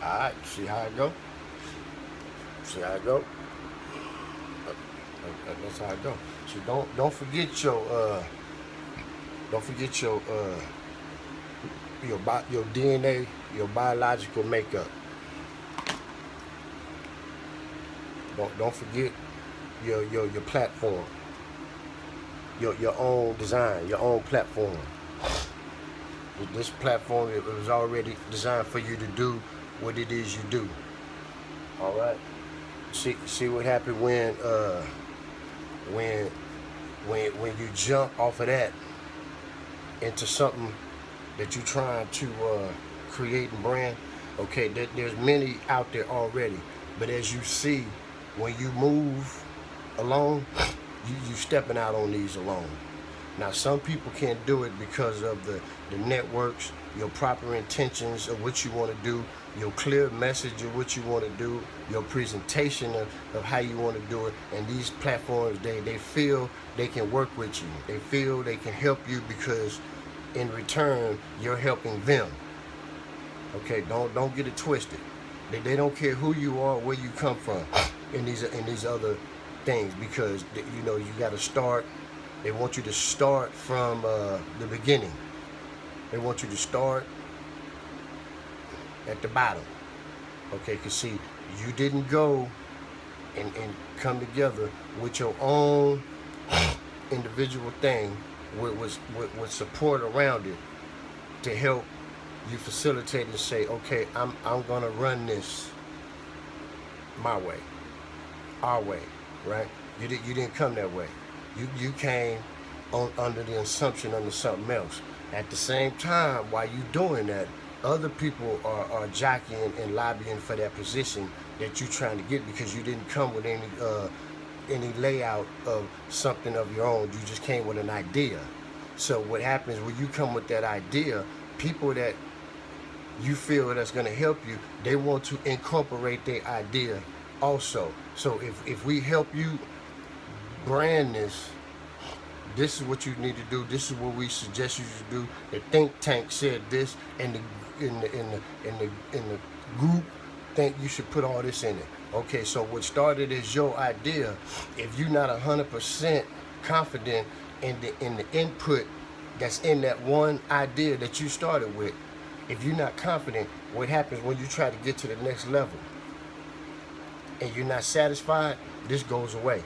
Alright, see how it go? See how it go? That's how it go. So don't forget your DNA, your biological makeup. Don't forget your platform, your own design, your own platform. This platform, it was already designed for you to do what it is you do. All right. See what happened when when you jump off of that into something that you're trying to create and brand. Okay, there's many out there already, but as you see, when you move alone, you stepping out on these alone. Now, some people can't do it because of the networks, your proper intentions of what you want to do, your clear message of what you want to do, your presentation of how you want to do it. And these platforms, they feel they can work with you. They feel they can help you because in return, you're helping them. Okay, don't get it twisted. They don't care who you are, where you come from in these other things, because you got to start. They want you to start from the beginning. They want you to start at the bottom. Okay, because see, you didn't go and come together with your own individual thing with support around it to help you facilitate and say, okay, I'm gonna run this my way, our way, right? You didn't come that way. You came under the assumption under something else. At the same time, while you doing that, other people are jockeying and lobbying for that position that you're trying to get, because you didn't come with any layout of something of your own. You just came with an idea. So what happens when you come with that idea, people that you feel that's going to help you, they want to incorporate their idea also. So if we help you brand this is what you need to do. This is what we suggest you should do. The think tank said this, and the group think you should put all this in it. Okay, so what started as your idea, if you're not 100% confident in the input that's in that one idea that you started with, if you're not confident, what happens when you try to get to the next level and you're not satisfied, this goes away.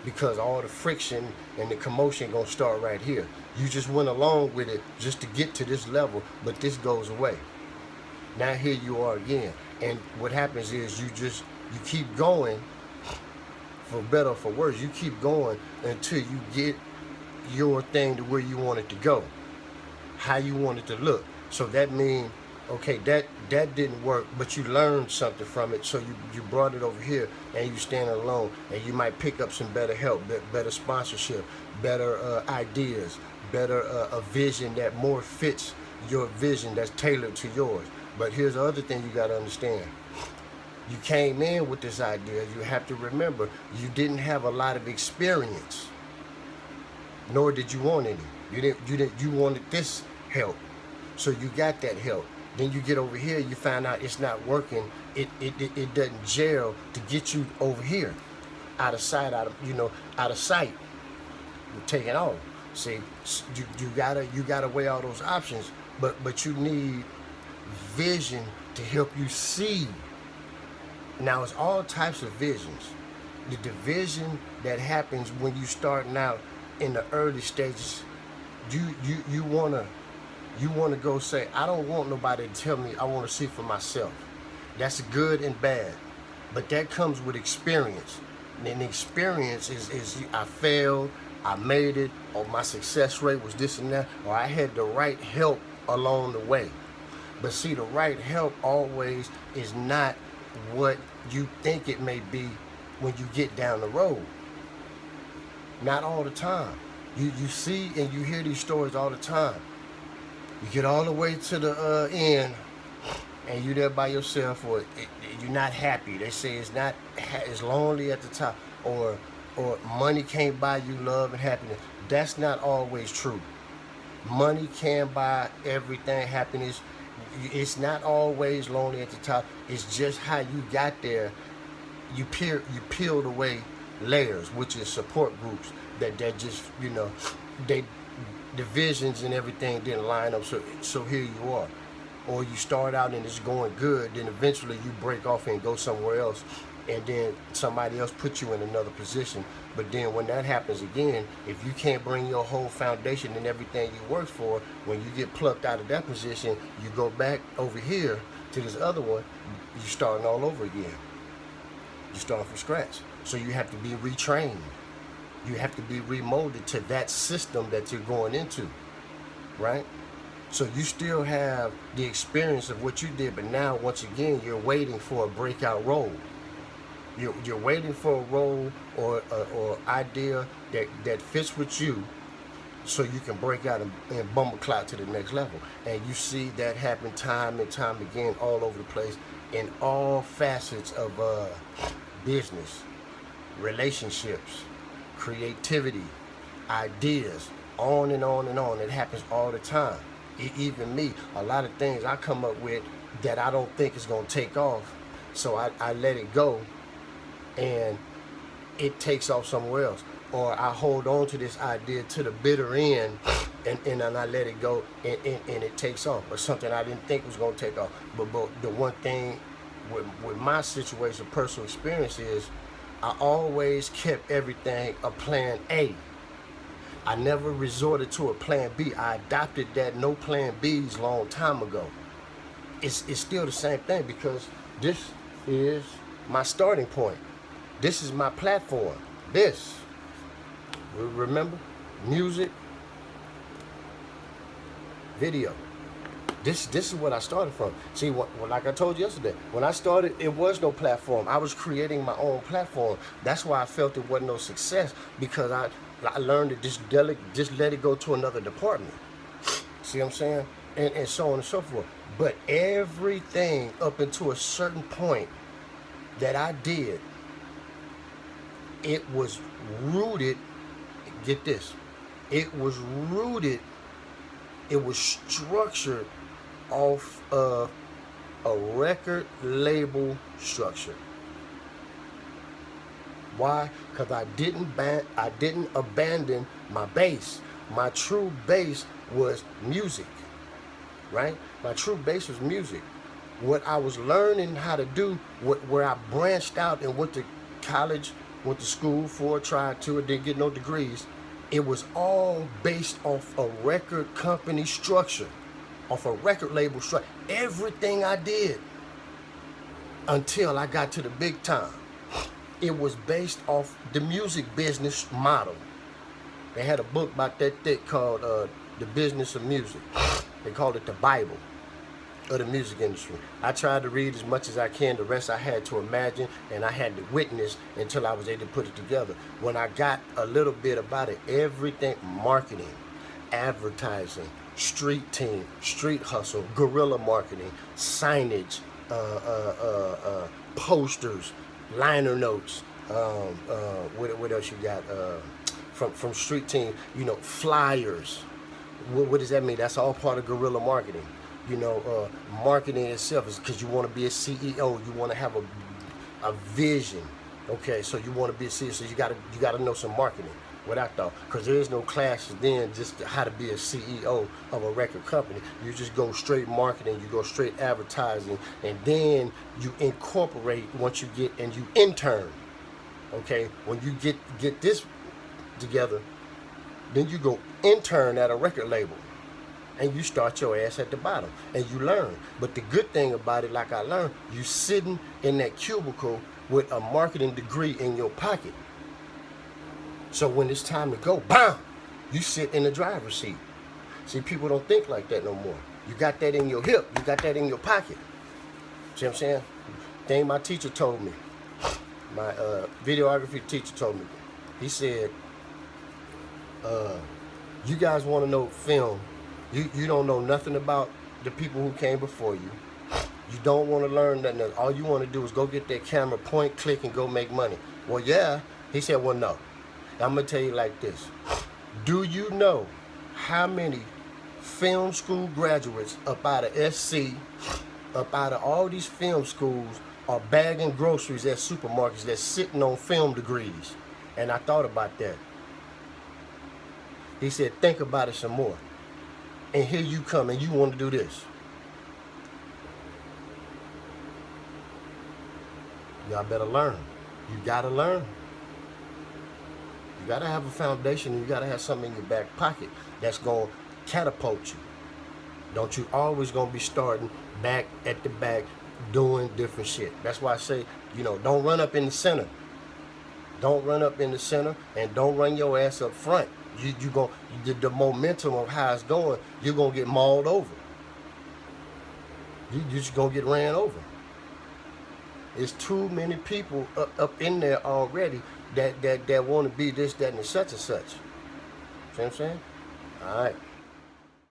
Because all the friction and the commotion gonna start right here. You just went along with it just to get to this level, but this goes away. Now here you are again. And what happens is you keep going, for better or for worse, you keep going until you get your thing to where you want it to go, how you want it to look. So that means, okay, that didn't work, but you learned something from it, so you brought it over here and you stand alone, and you might pick up some better help, better sponsorship, better ideas, better a vision that more fits your vision, that's tailored to yours. But here's the other thing you got to understand. You came in with this idea. You have to remember, you didn't have a lot of experience, nor did you want any. You wanted this help, so you got that help. Then you get over here, you find out it's not working. It doesn't gel to get you over here, out of sight, out of sight. You're taking off. See, you gotta weigh all those options, but you need vision to help you see. Now it's all types of visions. The division that happens when you starting out in the early stages, you wanna go say, I don't want nobody to tell me, I want to see for myself. That's good and bad, but that comes with experience. And the experience is I failed, I made it, or my success rate was this and that, or I had the right help along the way. But see, the right help always is not what you think it may be when you get down the road. Not all the time. You see and you hear these stories all the time. You get all the way to the end, and you're there by yourself, or you're not happy. They say it's not as lonely at the top, or money can't buy you love and happiness. That's not always true. Money can buy everything, happiness. It's not always lonely at the top. It's just how you got there. You peeled away layers, which is support groups that just they the visions and everything didn't line up. So here you are, or you start out and it's going good, then eventually you break off and go somewhere else, and then somebody else puts you in another position. But then when that happens again, if you can't bring your whole foundation and everything you worked for, when you get plucked out of that position, you go back over here to this other one, you're starting all over again. You're starting from scratch. So you have to be retrained. You have to be remolded to that system that you're going into, right? So you still have the experience of what you did, but now once again, you're waiting for a breakout role. You're waiting for a role or idea that fits with you, so you can break out and bumble clout to the next level. And you see that happen time and time again all over the place in all facets of business, relationships, creativity, ideas, on and on and on. It happens all the time. Even me, a lot of things I come up with that I don't think is going to take off, so I let it go, and it takes off somewhere else. Or I hold on to this idea to the bitter end, and then I let it go, and it takes off. Or something I didn't think was going to take off. But the one thing with my situation, personal experience, is I always kept everything a plan A. I never resorted to a plan B. I adopted that no plan B's long time ago. It's still the same thing, because this is my starting point. This is my platform. This, remember, music, video. This is what I started from. See, like I told you yesterday, when I started, it was no platform. I was creating my own platform. That's why I felt it wasn't no success, because I learned to just let it go to another department. See what I'm saying? And so on and so forth. But everything up until a certain point that I did, it was rooted, get this, it was structured off of a record label structure. Why? Because I didn't abandon my base. My true base was music, right? My true base was music. What I was learning how to do, where I branched out and went to college, went to school for, tried to, and didn't get no degrees, it was all based off a record company structure, off a record label structure. Everything I did until I got to the big time, it was based off the music business model. They had a book about that thick called The Business of Music. They called it the Bible of the music industry. I tried to read as much as I can. The rest I had to imagine, and I had to witness until I was able to put it together. When I got a little bit about it, everything, marketing, advertising, street team, street hustle, guerrilla marketing, signage, posters, liner notes, what else you got? From street team, flyers. What does that mean? That's all part of guerrilla marketing. Marketing itself is because you want to be a CEO. You want to have a vision. Okay, so you want to be a CEO. So you got to know some marketing. What I thought, because there is no classes then just how to be a CEO of a record company. You just go straight marketing. You go straight advertising, and then you incorporate once you get, and you intern. Okay, when you get this together, then you go intern at a record label. And you start your ass at the bottom, and you learn. But the good thing about it, like I learned, you sitting in that cubicle with a marketing degree in your pocket. So when it's time to go, bam, you sit in the driver's seat. See, people don't think like that no more. You got that in your hip. You got that in your pocket. See what I'm saying? Thing my teacher told me, my videography teacher told me. He said, you guys want to know film. You don't know nothing about the people who came before you. You don't want to learn nothing. All you want to do is go get that camera, point, click, and go make money. Well, yeah. He said, well, no. I'm going to tell you like this. Do you know how many film school graduates up out of SC, up out of all these film schools are bagging groceries at supermarkets that's sitting on film degrees. And I thought about that. He said, think about it some more. And here you come and you want to do this. Y'all better learn. You gotta learn. You gotta have a foundation, and you gotta have something in your back pocket that's gonna catapult you. Don't you always gonna be starting back at the back doing different shit. That's why I say, don't run up in the center. Don't run up in the center, and don't run your ass up front. The momentum of how it's going, you're gonna get mauled over. You just gonna get ran over. There's too many people up in there already that want to be this, that, and such and such. See what I'm saying? All right.